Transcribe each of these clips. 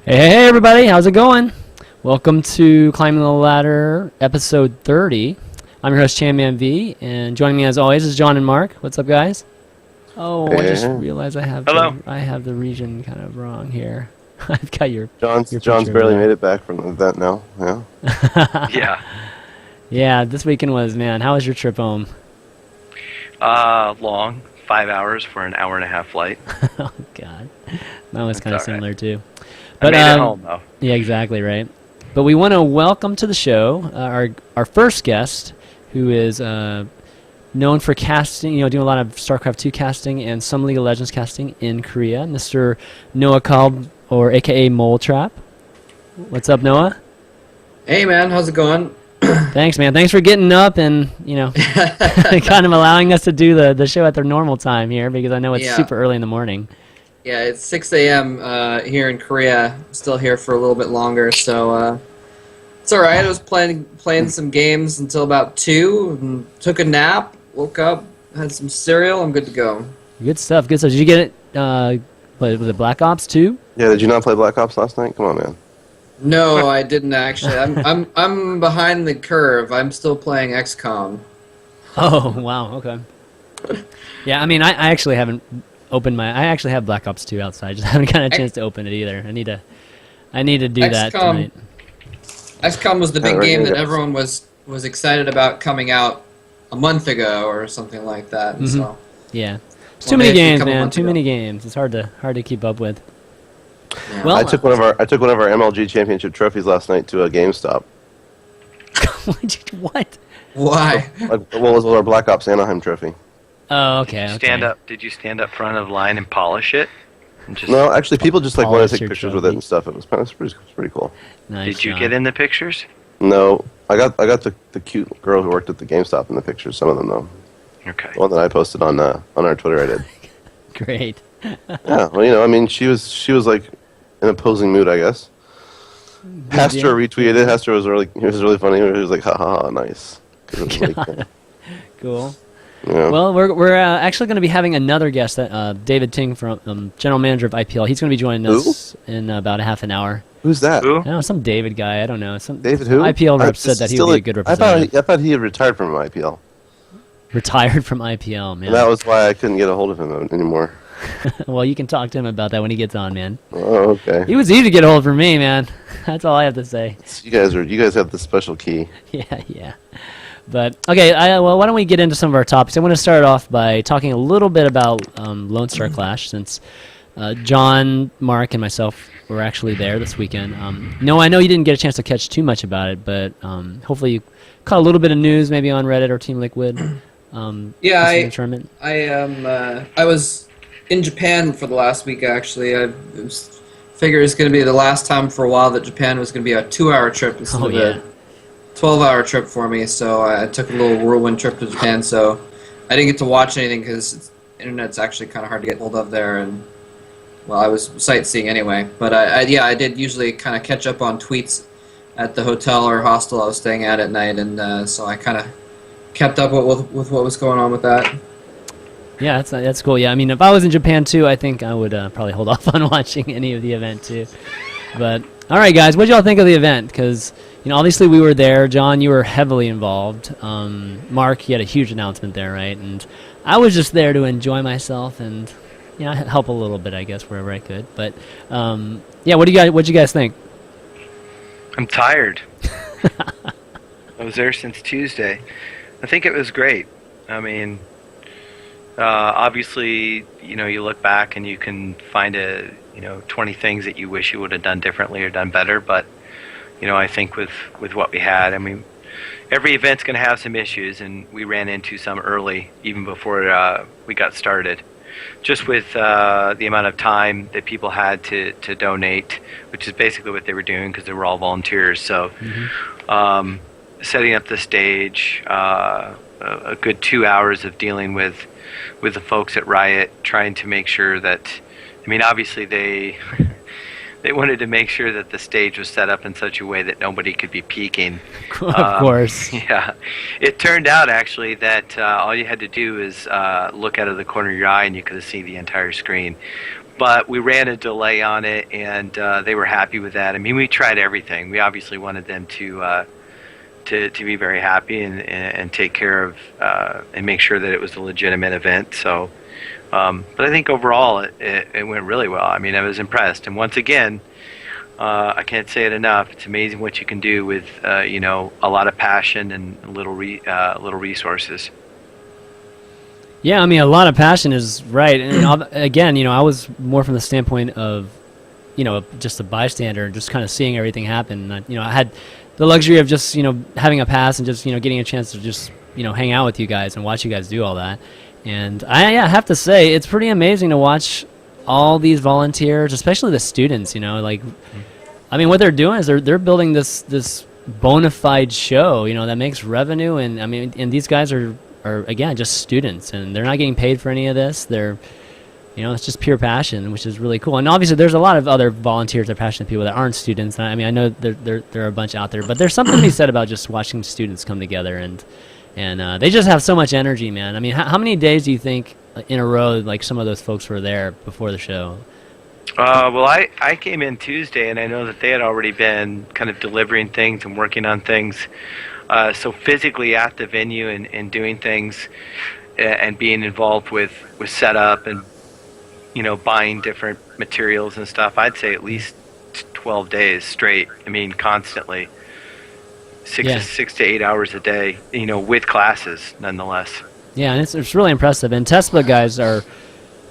Hey everybody, how's it going? Welcome to Climbing the Ladder, episode 30. I'm your host, ChanmanV, and joining me as always is John and Mark. What's up, guys? Oh, I just realized I have the region kind of wrong here. I've got your John's barely made it back from the event now. Yeah. Yeah. Yeah, this weekend was, man, how was your trip home? Long. 5 hours for an hour and a half flight. Oh, God. Mine was kind of similar, too. But, I made it home, though. Yeah, exactly, right. But we want to welcome to the show our first guest, who is known for casting, doing a lot of StarCraft 2 casting and some League of Legends casting in Korea, Mr. Noah Kalb, or a.k.a. MoleTrap. What's up, Noah? Hey, man. How's it going? Thanks, man. Thanks for getting up and, kind of allowing us to do the show at the normal time here, because I know it's super early in the morning. Yeah, it's 6 a.m. Here in Korea. Still here for a little bit longer, so it's all right. I was playing some games until about 2, and took a nap, woke up, had some cereal. I'm good to go. Good stuff. Good stuff. Did you get it? Was it Black Ops 2? Yeah. Did you not play Black Ops last night? Come on, man. No, I didn't actually. I'm behind the curve. I'm still playing XCOM. Oh wow. Okay. Yeah, I mean, I actually haven't opened my. I actually have Black Ops 2 outside. I just haven't gotten a chance to open it either. I need to do that tonight. XCOM was the big game that everyone was excited about coming out a month ago or something like that. And so yeah, it's too many games, man. Too many games. It's hard to keep up with. Yeah. Well, I took one of our MLG championship trophies last night to a GameStop. What? Why? What was our Black Ops Anaheim trophy? Oh, okay. Did you stand up front of the line and polish it? And just No, actually, people just wanted to take pictures with it trophy. and stuff. It was pretty cool. Nice. Did you get in the pictures? No, I got the cute girl who worked at the GameStop in the pictures. Some of them though. Okay. The one that I posted on our Twitter, I did. Great. Yeah, well, I mean, she was like in a posing mood, I guess. Hastro retweeted it. Hastro was really funny. He was like, ha ha ha, nice. Cool. Yeah. Well, we're actually going to be having another guest, David Ting, from general manager of IPL. He's going to be joining us in about a half an hour. Who's that? Who? I don't know, some David guy. I don't know. Some David who? IPL rep said that he would be a good representative. I thought he had retired from IPL. Retired from IPL, man. And that was why I couldn't get a hold of him anymore. Well, you can talk to him about that when he gets on, man. Oh, okay. He was easy to get a hold for me, man. That's all I have to say. You guys have the special key. Yeah. But, okay, well, why don't we get into some of our topics? I want to start off by talking a little bit about Lonestar Clash, since John, Mark, and myself were actually there this weekend. No, I know you didn't get a chance to catch too much about it, but hopefully you caught a little bit of news maybe on Reddit or Team Liquid. I was in Japan for the last week, actually. I figured it's going to be the last time for a while that Japan was going to be a 2-hour trip instead of a 12-hour trip for me, so I took a little whirlwind trip to Japan, so I didn't get to watch anything because internet's actually kind of hard to get hold of there, and, well, I was sightseeing anyway. But, I did usually kind of catch up on tweets at the hotel or hostel I was staying at night, and so I kind of kept up with what was going on with that. Yeah, that's cool. Yeah, I mean, if I was in Japan too, I think I would probably hold off on watching any of the event too. But all right, guys, what did y'all think of the event? Because obviously we were there. John, you were heavily involved. Mark, you had a huge announcement there, right? And I was just there to enjoy myself and help a little bit, I guess, wherever I could. But yeah, what did you guys think? I'm tired. I was there since Tuesday. I think it was great. I mean, obviously, you look back and you can find 20 things that you wish you would have done differently or done better. But, I think with what we had, I mean, every event's going to have some issues, and we ran into some early, even before we got started. Just with the amount of time that people had to donate, which is basically what they were doing because they were all volunteers. So, setting up the stage, a good 2 hours of dealing with the folks at Riot, trying to make sure that, I mean, obviously they wanted to make sure that the stage was set up in such a way that nobody could be peeking. Of course. Yeah. It turned out, actually, that all you had to do is look out of the corner of your eye and you could see the entire screen. but we ran a delay on it, and they were happy with that. I mean, we tried everything. We obviously wanted them to be very happy and take care of and make sure that it was a legitimate event. So, but I think overall it went really well. I mean, I was impressed. And once again, I can't say it enough. It's amazing what you can do with a lot of passion and little resources. Yeah, I mean, a lot of passion is right. And again, I was more from the standpoint of, just a bystander, just kind of seeing everything happen. I had the luxury of just, having a pass and just, getting a chance to just, hang out with you guys and watch you guys do all that. And I have to say, it's pretty amazing to watch all these volunteers, especially the students, I mean, what they're doing is they're building this bona fide show, that makes revenue. And I mean, and these guys are again, just students, and they're not getting paid for any of this. They're, it's just pure passion, which is really cool. And obviously, there's a lot of other volunteers or passionate people that aren't students. I mean, I know there are a bunch out there, but there's something to be said about just watching students come together, and they just have so much energy, man. I mean, how many days do you think in a row, like some of those folks were there before the show? Well, I came in Tuesday, and I know that they had already been kind of delivering things and working on things. So physically at the venue and doing things and being involved with setup and, buying different materials and stuff, I'd say at least 12 days straight. I mean, constantly. 6 to 8 hours a day, with classes nonetheless. Yeah, and it's really impressive. And Tesla guys are,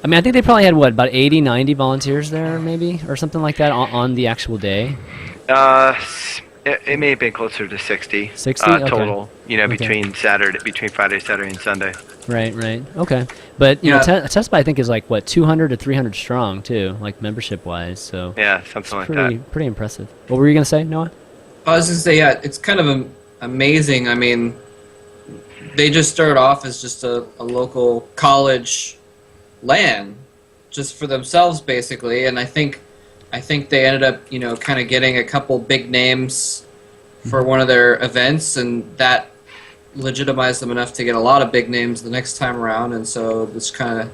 I mean, I think they probably had, about 80, 90 volunteers there maybe, or something like that on the actual day? It may have been closer to 60. 60? Okay. Total, between Friday, Saturday, and Sunday. Right. Okay. But, Tesla, I think, is 200 to 300 strong, too, membership-wise. So yeah, something like that. Pretty impressive. What were you going to say, Noah? I was going to say, it's kind of amazing. I mean, they just started off as just a local college LAN, just for themselves, basically, and I think they ended up, kind of getting a couple big names for one of their events, and that legitimized them enough to get a lot of big names the next time around. And so it's kind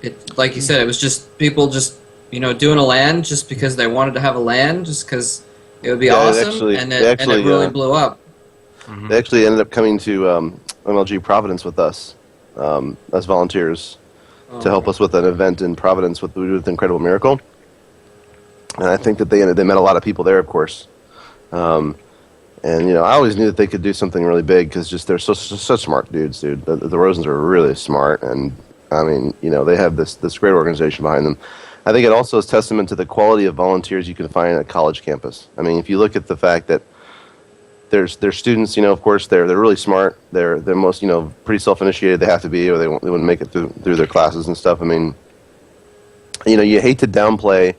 of, like you said, it was just people just, doing a LAN just because they wanted to have a LAN, just because it would be awesome, and it really blew up. Mm-hmm. They actually ended up coming to MLG Providence with us as volunteers to help us with an event in Providence with Incredible Miracle. And I think that they met a lot of people there, of course. And I always knew that they could do something really big because they're such smart dudes, dude. The Rosens are really smart, and I mean, they have this great organization behind them. I think it also is testament to the quality of volunteers you can find at a college campus. I mean, if you look at the fact that there's students, of course, they're really smart. They're most, pretty self-initiated. They have to be, or they wouldn't make it through their classes and stuff. I mean, you hate to downplay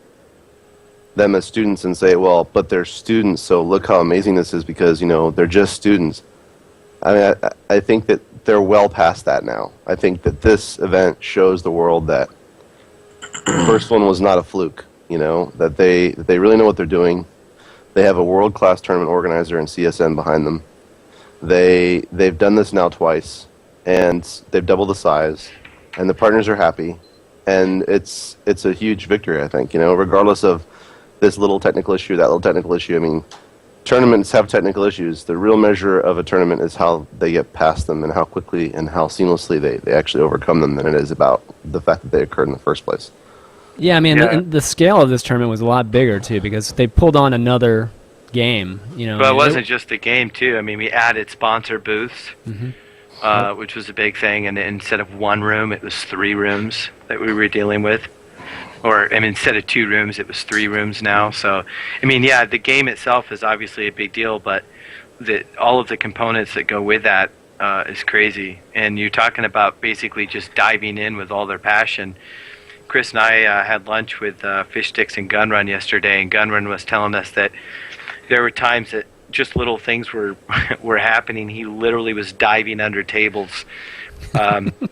them as students and say, well, but they're students, so look how amazing this is because, they're just students. I mean, I think that they're well past that now. I think that this event shows the world that the first one was not a fluke, that they really know what they're doing. They have a world-class tournament organizer in CSN behind them. They've done this now twice, and they've doubled the size, and the partners are happy, and it's a huge victory, I think, regardless of this little technical issue, that little technical issue. I mean, tournaments have technical issues. The real measure of a tournament is how they get past them and how quickly and how seamlessly they actually overcome them than it is about the fact that they occurred in the first place. Yeah, I mean, the scale of this tournament was a lot bigger, too, because they pulled on another game, But it wasn't just the game, too. I mean, we added sponsor booths, which was a big thing, and instead of one room, it was 3 rooms that we were dealing with. Or, I mean, instead of 2 rooms, it was 3 rooms now. So, I mean, yeah, the game itself is obviously a big deal, but all of the components that go with that is crazy. And you're talking about basically just diving in with all their passion. Chris and I had lunch with Fish Sticks and Gunrun yesterday, and Gunrun was telling us that there were times that just little things were happening. He literally was diving under tables,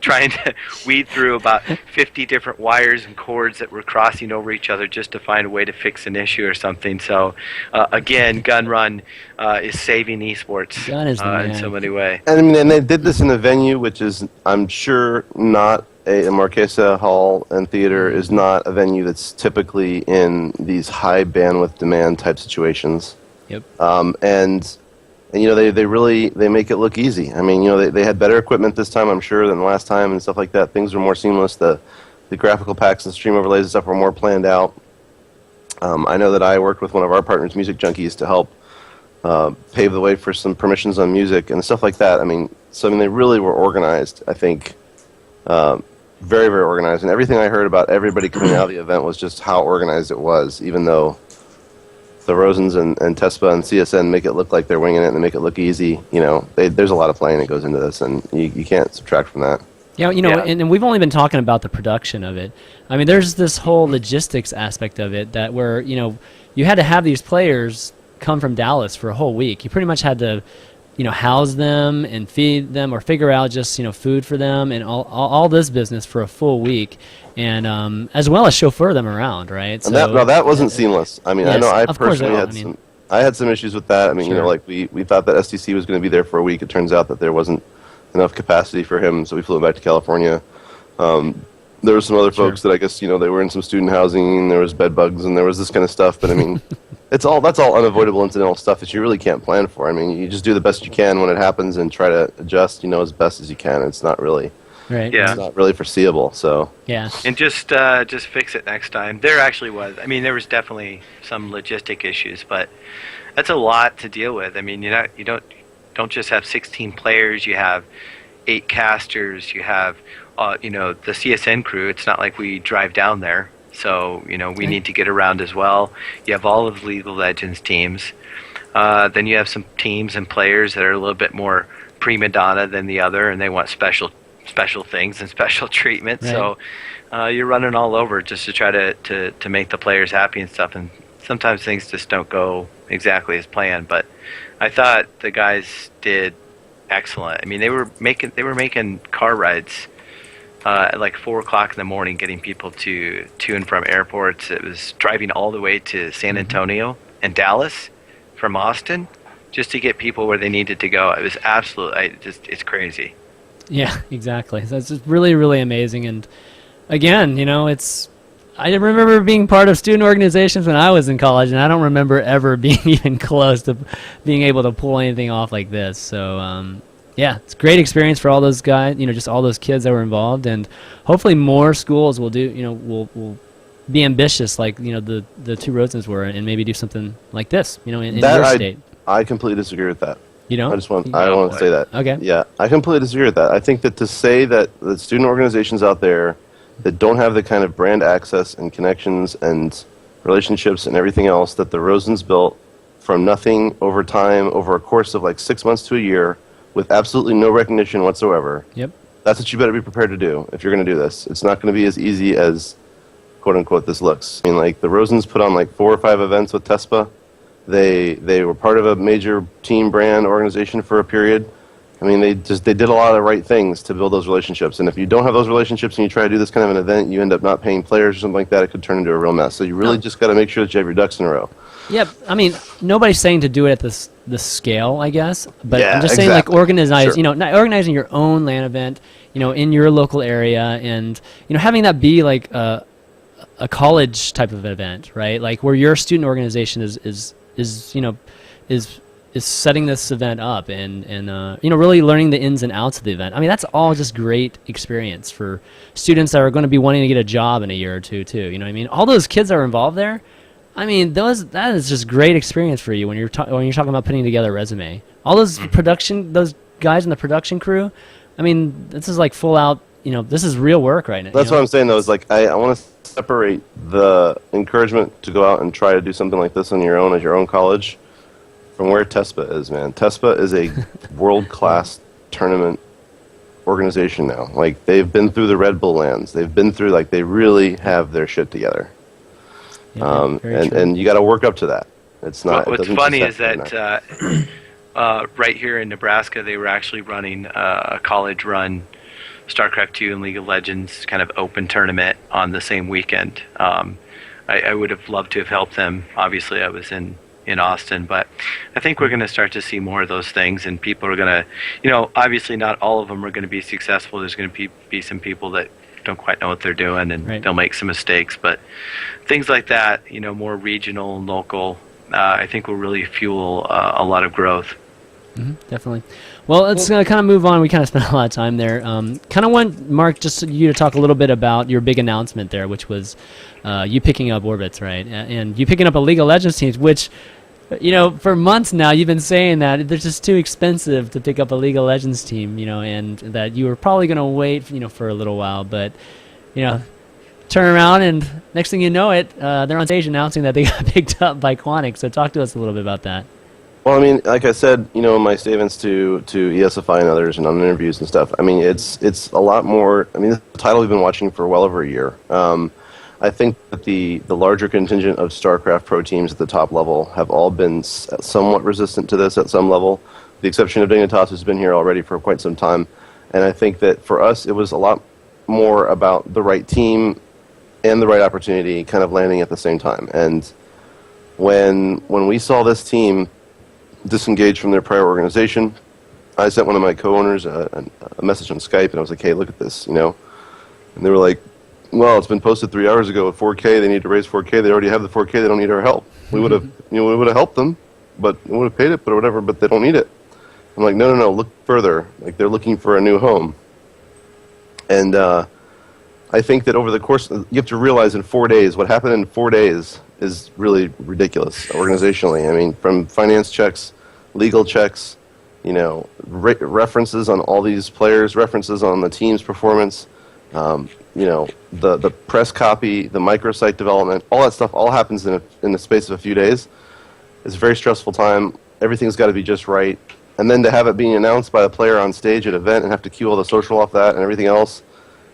trying to weed through about 50 different wires and cords that were crossing over each other just to find a way to fix an issue or something. So, again, Gunrun is saving esports in so many ways. And I mean, and they did this in a venue which is, I'm sure, not a Marquesa Hall and Theater is not a venue that's typically in these high bandwidth demand type situations. Yep. And they make it look easy. I mean, they had better equipment this time, I'm sure, than last time and stuff like that. Things were more seamless. The graphical packs and stream overlays and stuff were more planned out. I know that I worked with one of our partners, Music Junkies, to help pave the way for some permissions on music and stuff like that. I mean, they really were organized, I think, very, very organized. And everything I heard about everybody coming out of the event was just how organized it was, even though the Rosens and TESPA and CSN make it look like they're winging it and they make it look easy. There's a lot of planning that goes into this, and you can't subtract from that. Yeah, and we've only been talking about the production of it. I mean, there's this whole logistics aspect of it that where, you had to have these players come from Dallas for a whole week. You pretty much had to, house them and feed them or figure out just, food for them and all this business for a full week. And as well as chauffeur them around, right? And that wasn't seamless. I mean, yes, I know I of course personally had some issues with that. I mean, Sure. we thought that STC was going to be there for a week. It turns out that there wasn't enough capacity for him, so we flew him back to California. There were some other folks that I guess, they were in some student housing, there was bed bugs, and there was this kind of stuff. But I mean, that's all unavoidable incidental stuff that you really can't plan for. I mean, you just do the best you can when it happens and try to adjust, as best as you can. It's not really, Right. Yeah. it's not really foreseeable. So Yeah. And just fix it next time. There actually was. I mean, there was definitely some logistic issues, but that's a lot to deal with. I mean, you don't just have 16 players. You have 8 casters. You have the CSN crew. It's not like we drive down there, so we need to get around as well. You have all of League of Legends teams. Then you have some teams and players that are a little bit more prima donna than the other, and they want special things and special treatment. Right. So you're running all over just to try to make the players happy and stuff. And sometimes things just don't go exactly as planned. But I thought the guys did excellent. I mean, they were making car rides at like 4:00 in the morning, getting people to and from airports. It was driving all the way to San Antonio and Dallas from Austin just to get people where they needed to go. It was it's crazy. Yeah, exactly. So it's just really, really amazing. And again, I remember being part of student organizations when I was in college, and I don't remember ever being even close to being able to pull anything off like this. So, yeah, it's a great experience for all those guys, just all those kids that were involved. And hopefully more schools will do, will be ambitious like, the two Rosens were, and maybe do something like this, in your state. I completely disagree with that. You know? I want to say that. Okay. Yeah, I completely disagree with that. I think that to say that the student organizations out there that don't have the kind of brand access and connections and relationships and everything else that the Rosens built from nothing over time, over a course of like 6 months to a year, with absolutely no recognition whatsoever. Yep. That's what you better be prepared to do if you're going to do this. It's not going to be as easy as, quote unquote, this looks. I mean, like the Rosens put on like 4 or 5 events with TESPA. They were part of a major team brand organization for a period. I mean, they did a lot of the right things to build those relationships. And if you don't have those relationships and you try to do this kind of an event, you end up not paying players or something like that. It could turn into a real mess. So you really just got to make sure that you have your ducks in a row. Yep. I mean, nobody's saying to do it at this scale, I guess. But Yeah, I'm just saying, like, exactly. Sure. not organizing your own LAN event, in your local area, and having that be like a college type of event, right? Like where your student organization is setting this event up and really learning the ins and outs of the event. I mean, that's all just great experience for students that are going to be wanting to get a job in a year or two too. You know what I mean? All those kids that are involved there, I mean, that is just great experience for you when you're talking about putting together a resume. All those those guys in the production crew, I mean, this is like full out, this is real work right now. That's what I'm saying, though, is like I want to separate the encouragement to go out and try to do something like this on your own at your own college from where TESPA is, man. TESPA is a world-class tournament organization now. Like, they've been through the Red Bull lands. They've been through, like, they really have their shit together. Yeah, and you got to work up to that. It's not. What's funny is that right here in Nebraska, they were actually running a college-run StarCraft 2 and League of Legends kind of open tournament on the same weekend. I would have loved to have helped them. Obviously, I was in Austin, but I think we're going to start to see more of those things, and people are going to, obviously not all of them are going to be successful. There's going to be some people that don't quite know what they're doing, and Right. they'll make some mistakes. But things like that, more regional and local, I think will really fuel a lot of growth. Definitely. Well, let's kind of move on. We kind of spent a lot of time there. Kind of want, Mark, just you to talk a little bit about your big announcement there, which was you picking up Orbits, right? And you picking up a League of Legends team, which, for months now you've been saying that they're just too expensive to pick up a League of Legends team, and that you were probably going to wait, for a little while. But, turn around and next thing you know it, they're on stage announcing that they got picked up by Quantic. So talk to us a little bit about that. Well, I mean, like I said, in my statements to ESFI and others and on interviews and stuff, I mean, it's a lot more. I mean, this is a title we've been watching for well over a year. I think that the larger contingent of StarCraft pro teams at the top level have all been somewhat resistant to this at some level, with the exception of Dignitas, who's been here already for quite some time. And I think that for us, it was a lot more about the right team and the right opportunity kind of landing at the same time. And when we saw this team disengaged from their prior organization, I sent one of my co-owners a message on Skype, and I was like, hey, look at this, And they were like, well, it's been posted 3 hours ago with 4K. They need to raise 4K. They already have the 4K. They don't need our help. We would have, we would have helped them, but we would have paid it, but whatever, but they don't need it. I'm like, no, look further. Like, they're looking for a new home. And I think that over the course, you have to realize in 4 days, what happened in 4 days is really ridiculous organizationally. I mean, from finance checks, legal checks, references on all these players, references on the team's performance, the press copy, the microsite development, all that stuff all happens in the space of a few days. It's a very stressful time. Everything's got to be just right. And then to have it being announced by a player on stage at an event and have to cue all the social off that and everything else,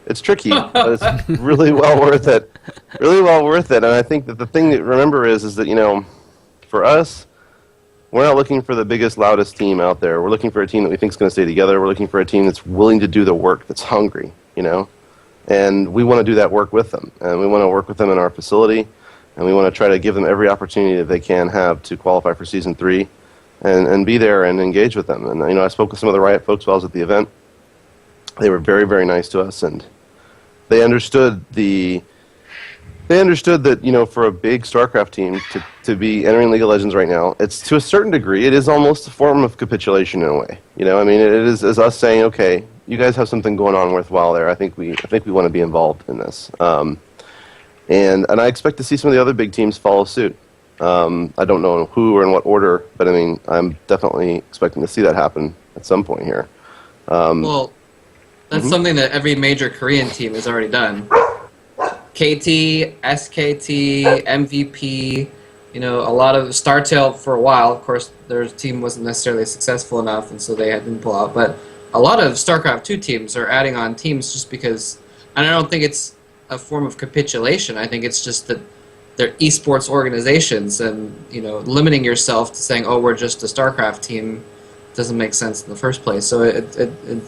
it's tricky, but it's really well worth it. Really well worth it. And I think that the thing to remember is that, for us, we're not looking for the biggest, loudest team out there. We're looking for a team that we think is going to stay together. We're looking for a team that's willing to do the work, that's hungry, And we want to do that work with them. And we want to work with them in our facility. And we want to try to give them every opportunity that they can have to qualify for Season 3 and be there and engage with them. And, I spoke with some of the Riot folks while I was at the event. They were very, very nice to us, and they understood that, for a big StarCraft team to be entering League of Legends right now, it's to a certain degree, it is almost a form of capitulation in a way. I mean, it is us saying, okay, you guys have something going on worthwhile there. I think we want to be involved in this. And I expect to see some of the other big teams follow suit. I don't know who or in what order, but I mean, I'm definitely expecting to see that happen at some point here. Well, that's something that every major Korean team has already done. KT, SKT, MVP, a lot of StarTale for a while. Of course, their team wasn't necessarily successful enough, and so they didn't pull out. But a lot of StarCraft 2 teams are adding on teams just because, and I don't think it's a form of capitulation. I think it's just that they're esports organizations, and limiting yourself to saying, "Oh, we're just a StarCraft team," doesn't make sense in the first place. So it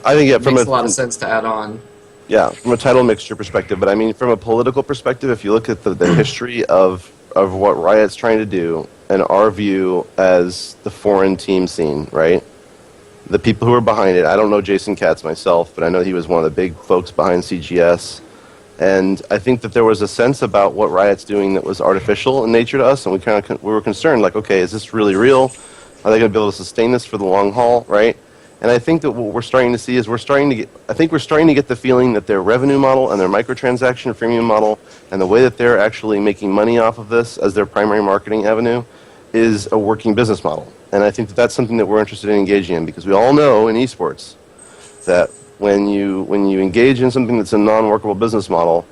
I think makes a lot of sense to add on. Yeah, from a title mixture perspective, but I mean, from a political perspective, if you look at the history of what Riot's trying to do and our view as the foreign team scene, right? The people who are behind it, I don't know Jason Katz myself, but I know he was one of the big folks behind CGS. And I think that there was a sense about what Riot's doing that was artificial in nature to us, and we were concerned, like, okay, is this really real? Are they going to be able to sustain this for the long haul, right? And I think that what we're starting to see is we're starting to get the feeling that their revenue model and their microtransaction freemium model and the way that they're actually making money off of this as their primary marketing avenue is a working business model. And I think that that's something that we're interested in engaging in, because we all know in esports that when you engage in something that's a non-workable business model,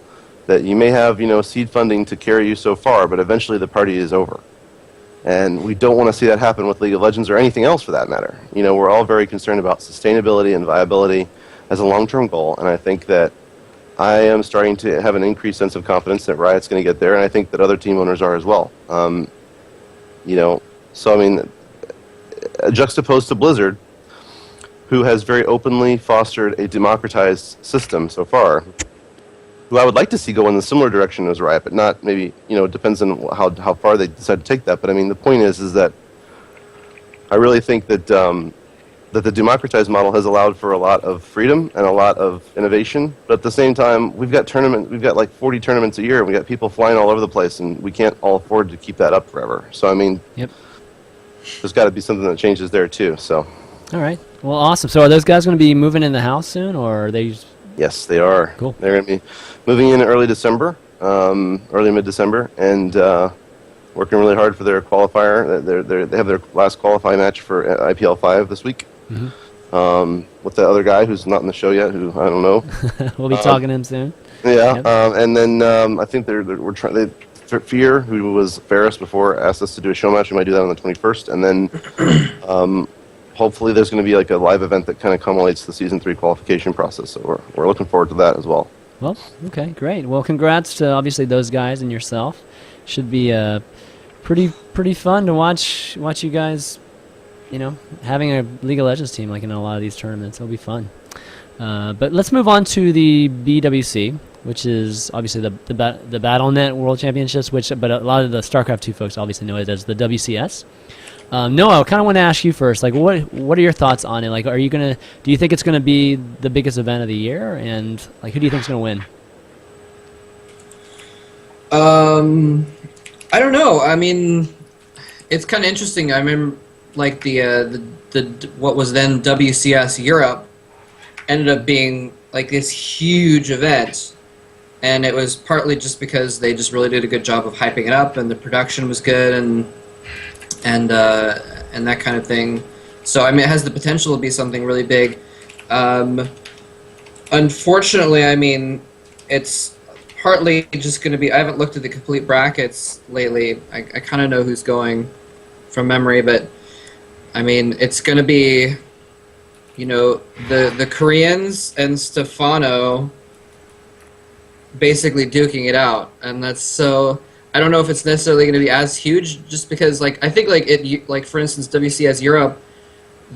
that you may have seed funding to carry you so far, but eventually the party is over. And we don't want to see that happen with League of Legends or anything else for that matter. We're all very concerned about sustainability and viability as a long-term goal, and I think that I am starting to have an increased sense of confidence that Riot's going to get there, and I think that other team owners are as well. So I mean, juxtaposed to Blizzard, who has very openly fostered a democratized system so far, who I would like to see go in a similar direction as Riot, but not maybe, it depends on how far they decide to take that. But I mean, the point is that I really think that that the democratized model has allowed for a lot of freedom and a lot of innovation, but at the same time, we've got like 40 tournaments a year, and we got people flying all over the place, and we can't all afford to keep that up forever. So I mean, Yep. there's got to be something that changes there too. So. All right. Well, awesome. So are those guys going to be moving in the house soon, or are they just... Yes, they are. Cool. They're going to be moving in early December, early mid-December, and working really hard for their qualifier. They have their last qualifying match for IPL 5 this week. With the other guy who's not in the show yet, who I don't know. We'll be talking to him soon. Yeah, Yep. and then I think we're trying. Fear, who was Ferris before, asked us to do a show match. We might do that on the 21st, and then hopefully there's going to be like a live event that kind of culminates the season 3 qualification process. So we're looking forward to that as well. Well, okay, great. Well, congrats to obviously those guys and yourself. Should be pretty fun to watch you guys. You know, having a League of Legends team like in a lot of these tournaments, it'll be fun. But let's move on to the BWC, which is obviously the BattleNet World Championships, but a lot of the StarCraft 2 folks obviously know it as the WCS. Noah, I kind of want to ask you first. Like, what are your thoughts on it? Like, do you think it's gonna be the biggest event of the year? And like, who do you think's gonna win? I don't know. I mean, it's kind of interesting. I remember like the what was then WCS Europe ended up being like this huge event, and it was partly just because they just really did a good job of hyping it up, and the production was good, and that kind of thing. So I mean, it has the potential to be something really big. Unfortunately, I mean, it's partly just going to be. I haven't looked at the complete brackets lately. I kind of know who's going from memory, but I mean, it's going to be, you know, the Koreans and Stefano basically duking it out, and that's so. I don't know if it's necessarily going to be as huge, just because, like, I think, like for instance, WCS Europe,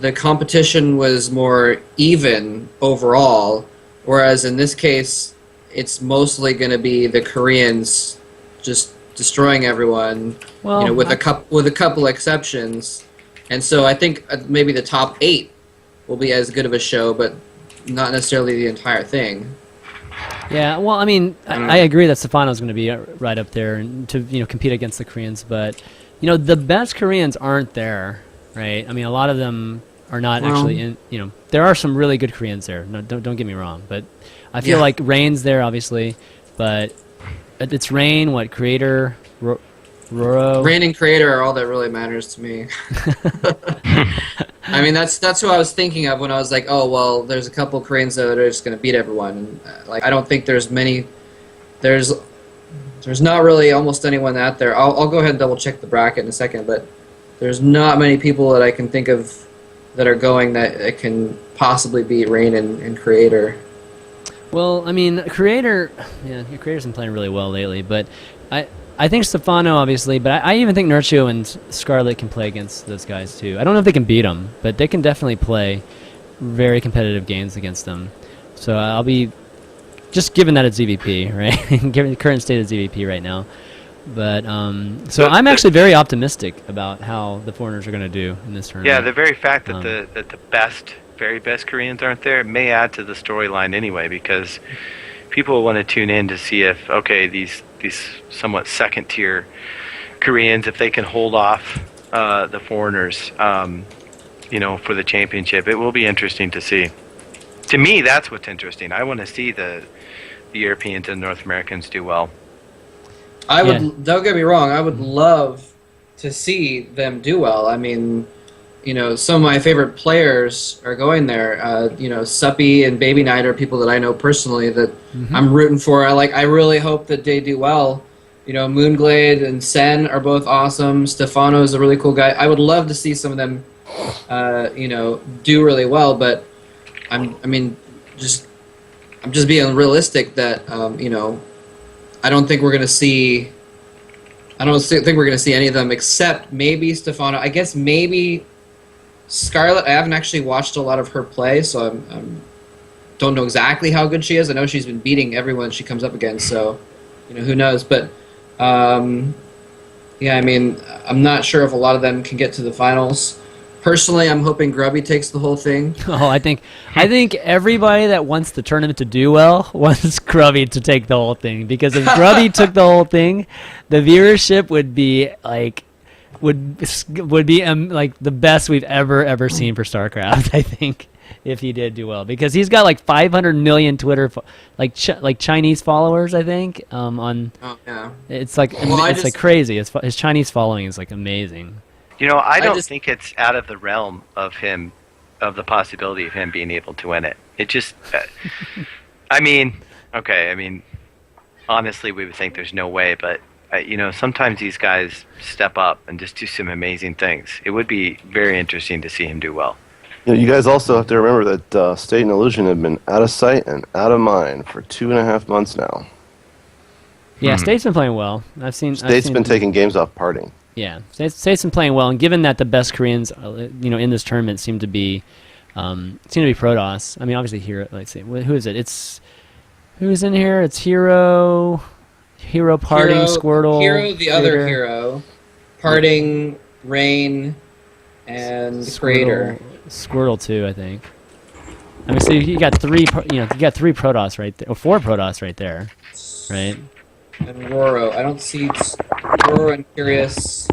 the competition was more even overall, whereas in this case, it's mostly going to be the Koreans just destroying everyone. Well, you know, with a couple exceptions, and so I think maybe the top 8 will be as good of a show, but not necessarily the entire thing. Yeah, well, I mean, I agree that Stefano's going to be right up there and to compete against the Koreans, but the best Koreans aren't there, right? I mean, a lot of them are not actually in. There are some really good Koreans there. No, don't get me wrong, but I feel like Rain's there, obviously, but it's Rain, Creator, Roro. Rain and Creator are all that really matters to me. I mean, that's who I was thinking of when I was like, oh, well, there's a couple Koreans that are just going to beat everyone. And like, I don't think there's many. There's not really almost anyone out there. I'll go ahead and double check the bracket in a second, but there's not many people that I can think of that are going that can possibly beat Rain and Creator. Well, I mean, Creator's been playing really well lately, but I think Stefano, obviously, but I even think Nurcho and Scarlet can play against those guys, too. I don't know if they can beat them, but they can definitely play very competitive games against them. So I'll be, just given that it's ZVP, right? Given the current state of ZVP right now. But, so I'm actually very optimistic about how the foreigners are going to do in this tournament. Yeah, the very fact that the very best Koreans aren't there may add to the storyline anyway, because people will want to tune in to see if, okay, these somewhat second-tier Koreans, if they can hold off the foreigners, for the championship. It will be interesting to see. To me, that's what's interesting. I want to see the Europeans and North Americans do well. Don't get me wrong, I would love to see them do well. I mean, some of my favorite players are going there. Suppy and Baby Knight are people that I know personally that I'm rooting for. I really hope that they do well. Moonglade and Sen are both awesome. Stefano is a really cool guy. I would love to see some of them, do really well. But I'm just being realistic that I don't think we're gonna see. I don't think we're gonna see any of them except maybe Stefano. I guess maybe Scarlet. I haven't actually watched a lot of her play, so I don't know exactly how good she is. I know she's been beating everyone she comes up against, so who knows. But I mean, I'm not sure if a lot of them can get to the finals. Personally, I'm hoping Grubby takes the whole thing. Oh, I think everybody that wants the tournament to do well wants Grubby to take the whole thing, because if Grubby took the whole thing, the viewership would be like would be like the best we've ever seen for StarCraft. I think if he did do well, because he's got like 500 million Twitter like Chinese followers. I think on it's like it's like crazy. His Chinese following is like amazing. You know, I don't think it's out of the realm of him, of the possibility of him being able to win it. It just, I mean, honestly, we would think there's no way, but, you know, sometimes these guys step up and just do some amazing things. It would be very interesting to see him do well. You know, you guys also have to remember that State and Illusion have been out of sight and out of mind for 2.5 months now. Yeah, State's been playing well. State's been taking games off partying. Yeah, State's been playing well, and given that the best Koreans, you know, in this tournament seem to be Protoss. I mean, obviously Hero. Let's see, who is it? Who's in here? It's Hero, Parting, Squirtle, Hero, the other Hero, Parting, Rain, and Creator. Squirtle too, I think. I mean, so you got three Protoss right there, or 4 Protoss right there, right? And Roro. I don't see Roro and Curious.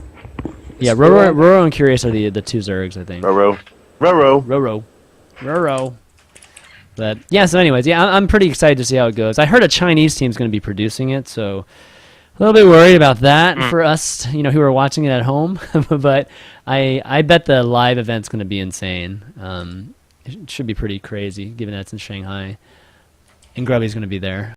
Yeah, Roro and Curious are the 2 Zergs, I think. Roro. But yeah, so anyways, yeah, I'm pretty excited to see how it goes. I heard a Chinese team's going to be producing it, so a little bit worried about that for us, you know, who are watching it at home. But I bet the live event's going to be insane. It should be pretty crazy, given that it's in Shanghai, and Grubby's going to be there.